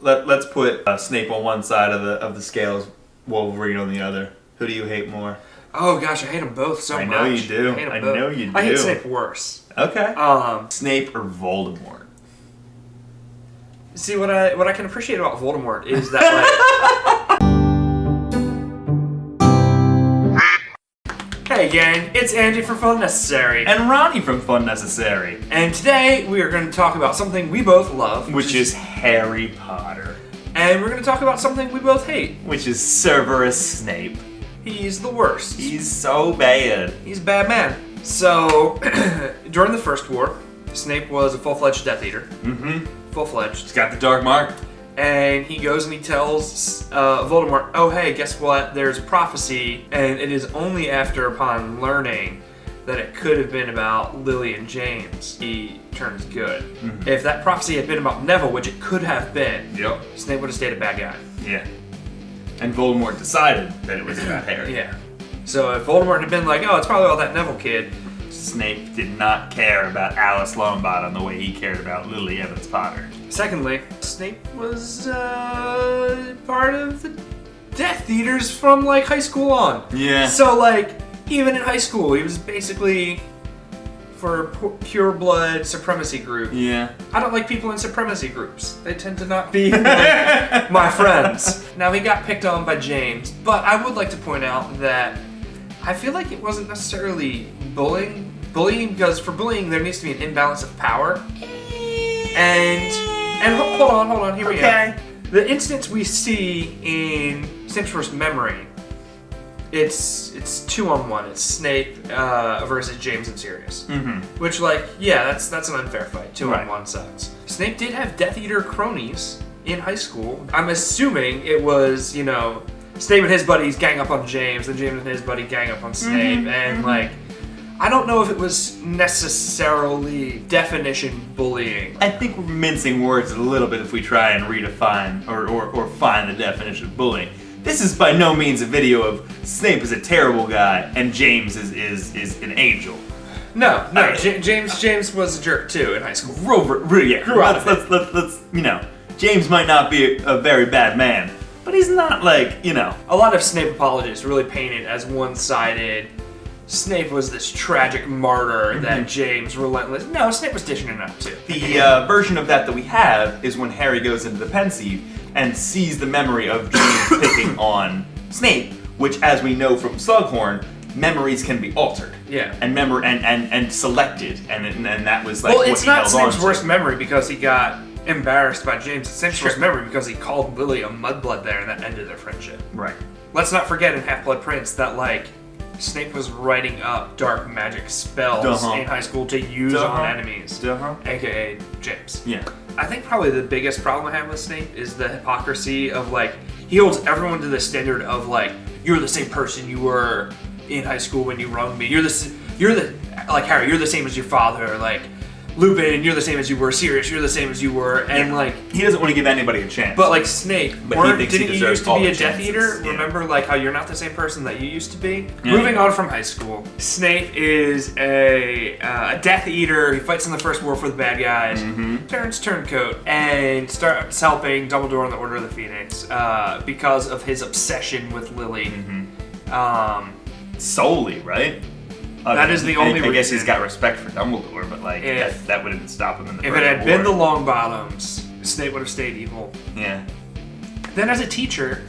let's put Snape on one side of the scales, Wolverine on the other. Who do you hate more? Oh gosh, I hate them both so much. I know you do. I know you do. I hate Snape worse. Okay. Snape or Voldemort? See, what I can appreciate about Voldemort is that, like... Hey gang, it's Andy from Funnecessary. And Ronnie from Funnecessary. And today we are going to talk about something we both love. Which is Harry Potter. And we're going to talk about something we both hate. Which is Severus Snape. He's the worst. He's so bad. He's a bad man. So, during the First War, Snape was a full-fledged Deatheater. Mm-hmm. Full-fledged. He's got the dark mark. And he goes and he tells Voldemort, oh hey, guess what? There's a prophecy, and it is only upon learning that it could have been about Lily and James, he turns good. Mm-hmm. If that prophecy had been about Neville, which it could have been, yep, Snape would have stayed a bad guy. Yeah. And Voldemort decided that it was about Harry. Yeah. So if Voldemort had been like, oh, it's probably about that Neville kid, Snape did not care about Alice Longbottom the way he cared about Lily Evans Potter. Secondly, Snape was part of the Death Eaters from like high school on. Yeah. So like, even in high school, he was basically for pure blood supremacy group. Yeah. I don't like people in supremacy groups. They tend to not be like my friends. Now he got picked on by James, but I would like to point out that I feel like it wasn't necessarily bullying, because for bullying there needs to be an imbalance of power. And hold on, here we go. The instance we see in Snape's first memory, it's 2-on-1. It's Snape versus James and Sirius. Mm-hmm. Which, like, yeah, that's an unfair fight. 2-on-1 sucks. Snape did have Death Eater cronies in high school. I'm assuming it was, you know, Snape and his buddies gang up on James, and James and his buddy gang up on Snape, and like, I don't know if it was necessarily definition bullying. I think we're mincing words a little bit if we try and redefine or find the definition of bullying. This is by no means a video of Snape is a terrible guy and James is an angel. No, James was a jerk too in high school. Yeah, let's you know, James might not be a very bad man, but he's not like, you know. A lot of Snape apologists really paint it as one-sided. Snape was this tragic martyr that James relentless. No, Snape was dishing it up too. The version of that we have is when Harry goes into the pensieve and sees the memory of James picking on Snape, which, as we know from Slughorn, memories can be altered. Yeah. And selected, and that was like. Well, it's not Snape's worst memory because he got embarrassed by James. It's Snape's worst memory because he called Lily a mudblood there, and that ended their friendship. Right. Let's not forget in Half-Blood Prince that like Snape was writing up dark magic spells in high school to use on enemies, aka James. Yeah. I think probably the biggest problem I have with Snape is the hypocrisy of like, he holds everyone to the standard of like, you're the same person you were in high school when you wronged me. You're the like Harry, you're the same as your father. Like Lupin, you're the same as you were. Sirius, you're the same as you were. And like, he doesn't want to give anybody a chance. But like Snape, didn't you used to be a Death Eater? Yeah. Remember like how you're not the same person that you used to be? Yeah. Moving on from high school, Snape is a Death Eater. He fights in the First War for the bad guys. Turns turncoat and starts helping Dumbledore in the Order of the Phoenix because of his obsession with Lily. Solely, right? That is the only reason. I guess he's got respect for Dumbledore, but like that wouldn't stop him in the If it had been the Longbottoms, Snape would have stayed evil. Yeah. Then as a teacher,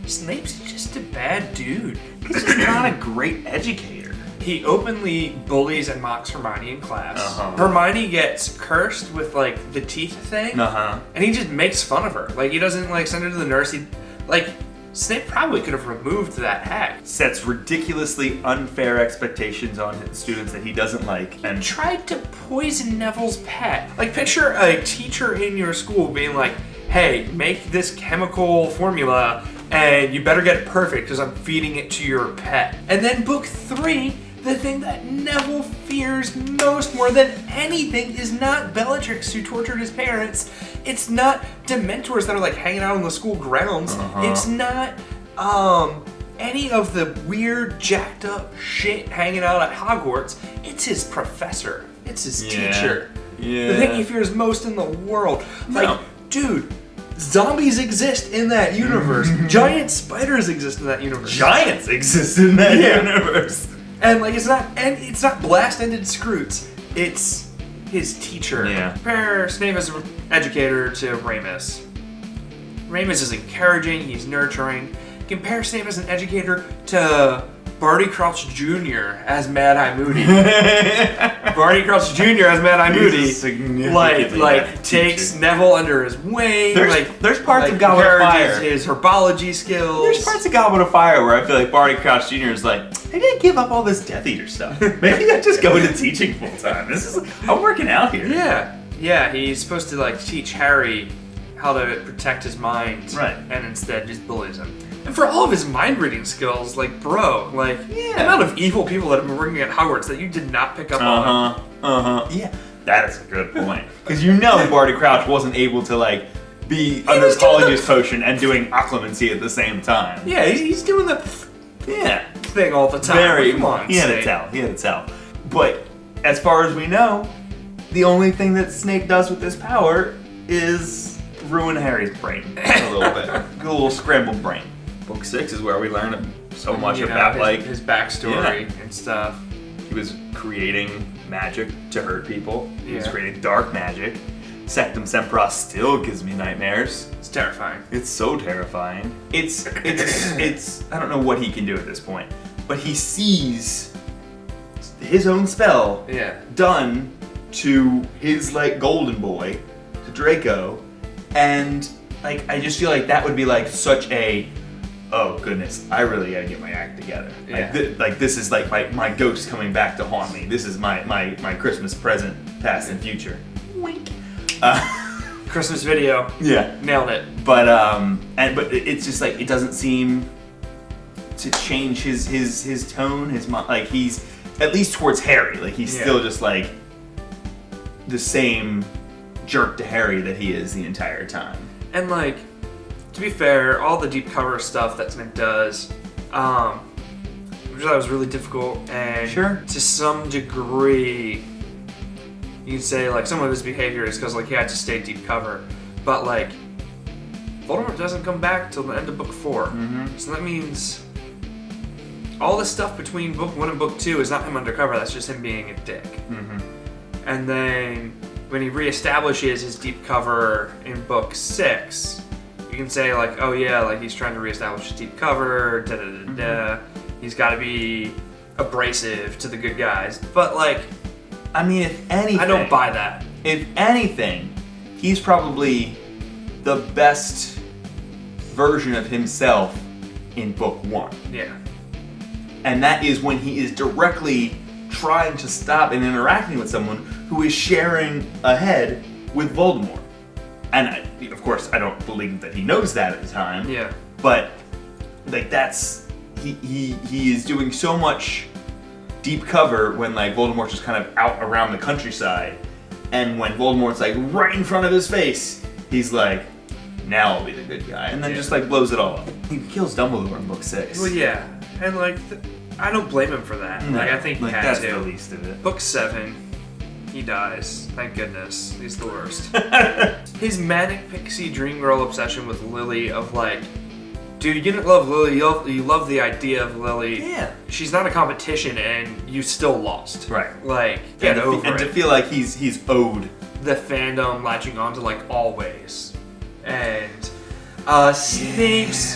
Snape's just a bad dude. He's just not a great educator. He openly bullies and mocks Hermione in class. Hermione gets cursed with like the teeth thing, and he just makes fun of her. Like he doesn't like send her to the nurse. He like. Snape probably could have removed that hack. Sets ridiculously unfair expectations on his students that he doesn't like. And tried to poison Neville's pet. Like picture a teacher in your school being like, hey, make this chemical formula and you better get it perfect because I'm feeding it to your pet. And then book 3, the thing that Neville fears most more than anything is not Bellatrix who tortured his parents. It's not Dementors that are like hanging out on the school grounds. It's not any of the weird jacked up shit hanging out at Hogwarts. It's his professor. It's his teacher. Yeah. The thing he fears most in the world. Like, dude, Zombies exist in that universe. Giant spiders exist in that universe. Giants exist in that universe. And like it's not blast-ended Scroots. It's his teacher. Yeah. Compare Snape as an educator to Remus. Remus is encouraging, he's nurturing. Compare Snape as an educator to Barty Crouch Jr. as Mad Eye Moody. Barty Crouch Jr. as Mad Eye Moody, like takes Neville under his wing. There's parts of Goblet of Fire. His herbology skills. There's parts of Goblet of Fire where I feel like Barty Crouch Jr. is like, maybe I give up all this Deatheater stuff. Maybe I just go into teaching full time. I'm working out here. Yeah. He's supposed to like teach Harry how to protect his mind, right? And instead just bullies him. And for all of his mind reading skills, like bro, the amount of evil people that have been working at Hogwarts that you did not pick up on. Yeah, that is a good point. Because Barty Crouch wasn't able to like be under Polyjuice Potion and doing occlumency at the same time. Yeah, he's doing the thing all the time. Come on, he had to tell. But as far as we know, the only thing that Snape does with this power is ruin Harry's brain a little bit. A little scrambled brain. Book 6 is where we learn so much about his backstory and stuff. He was creating magic to hurt people. He was Yeah. creating dark magic. Sectum Sempra still gives me nightmares. It's terrifying. It's so terrifying. It's I don't know what he can do at this point, but he sees his own spell done to his like golden boy, to Draco, and like I just feel like that would be like such a oh goodness, I really gotta get my act together. Yeah. Like this is like my ghost coming back to haunt me. This is my Christmas present, past and future. Wink. Christmas video. Yeah. Nailed it. But but it's just like it doesn't seem to change his tone, like he's at least towards Harry, like he's still just like the same jerk to Harry that he is the entire time. And like, to be fair, all the deep cover stuff that Snape does, which I thought was really difficult, and to some degree, you can say like some of his behavior is because like he had to stay deep cover, but like Voldemort doesn't come back till the end of book 4, so that means all the stuff between book 1 and book 2 is not him undercover. That's just him being a dick. And then when he reestablishes his deep cover in book 6. You can say like, oh yeah, like he's trying to reestablish his deep cover, He's got to be abrasive to the good guys. But like, I mean, if anything, I don't buy that. If anything, he's probably the best version of himself in book 1. Yeah. And that is when he is directly trying to stop and interacting with someone who is sharing a head with Voldemort. And of course, I don't believe that he knows that at the time. Yeah. But like that's he is doing so much deep cover when like Voldemort's just kind of out around the countryside, and when Voldemort's like right in front of his face, he's like, now I'll be the good guy, and then just like blows it all up. He kills Dumbledore in book 6. Well, yeah, and like I don't blame him for that. No, like I think he had that's to. the least of it. Book 7. He dies. Thank goodness. He's the worst. His manic pixie dream girl obsession with Lily of like, dude, you didn't love Lily, you love the idea of Lily. Yeah. She's not a competition and you still lost. Right. Like, get over it. And to feel like he's owed. The fandom latching on to like always. And Snape's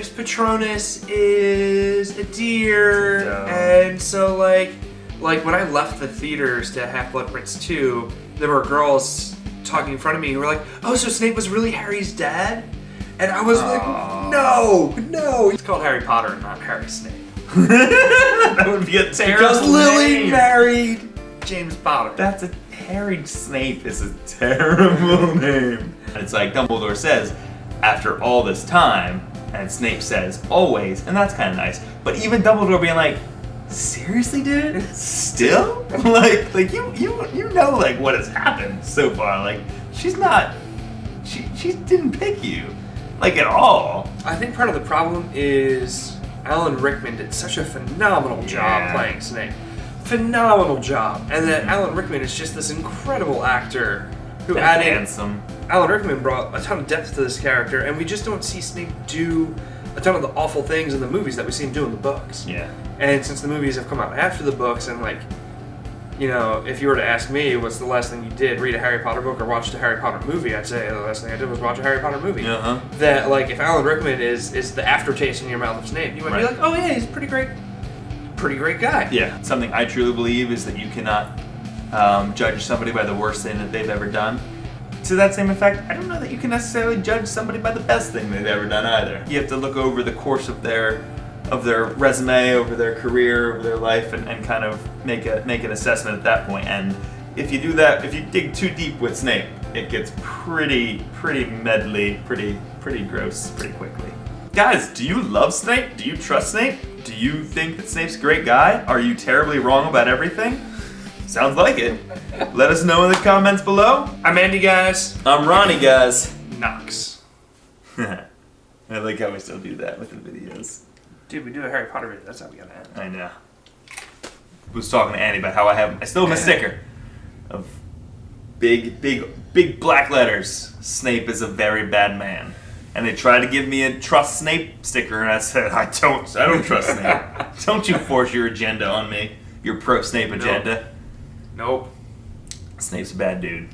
Patronus is a deer. Dumb. And so like when I left the theaters to Half-Blood Prince 2, there were girls talking in front of me who were like, oh, so Snape was really Harry's dad? And I was like, no. It's called Harry Potter, not Harry Snape. That would be a terrible Because Lily name. married James Potter. That's a Harry Snape is a terrible name. And it's like Dumbledore says, after all this time, and Snape says, always, and that's kind of nice. But even Dumbledore being like, seriously, dude? Still? like you know like what has happened so far. Like she didn't pick you like at all. I think part of the problem is Alan Rickman did such a phenomenal job playing Snape. Phenomenal job. And that Alan Rickman is just this incredible actor who And added handsome. Alan Rickman brought a ton of depth to this character, and we just don't see Snape do a ton of the awful things in the movies that we see him do in the books. Yeah. And since the movies have come out after the books, and like, you know, if you were to ask me what's the last thing you did, read a Harry Potter book or watch a Harry Potter movie, I'd say the last thing I did was watch a Harry Potter movie. Uh-huh. That, like, if Alan Rickman is the aftertaste in your mouth of Snape, you might be like, oh yeah, he's a pretty great guy. Yeah. Something I truly believe is that you cannot judge somebody by the worst thing that they've ever done. To that same effect, I don't know that you can necessarily judge somebody by the best thing they've ever done either. You have to look over the course of their resume, over their career, over their life, and kind of make an assessment at that point. And if you do that, if you dig too deep with Snape, it gets pretty medley, pretty gross pretty quickly. Guys, do you love Snape? Do you trust Snape? Do you think that Snape's a great guy? Are you terribly wrong about everything? Sounds like it. Let us know in the comments below. I'm Andy, guys. I'm Ronnie, guys. Knox. I like how we still do that with the videos. Dude, we do a Harry Potter video. That's how we gotta end. I know. I was talking to Andy about how I still have a sticker of big black letters. Snape is a very bad man. And they tried to give me a trust Snape sticker, and I said, I don't trust Snape. Don't you force your agenda on me. Your pro Snape agenda. Nope. Snape's a bad dude.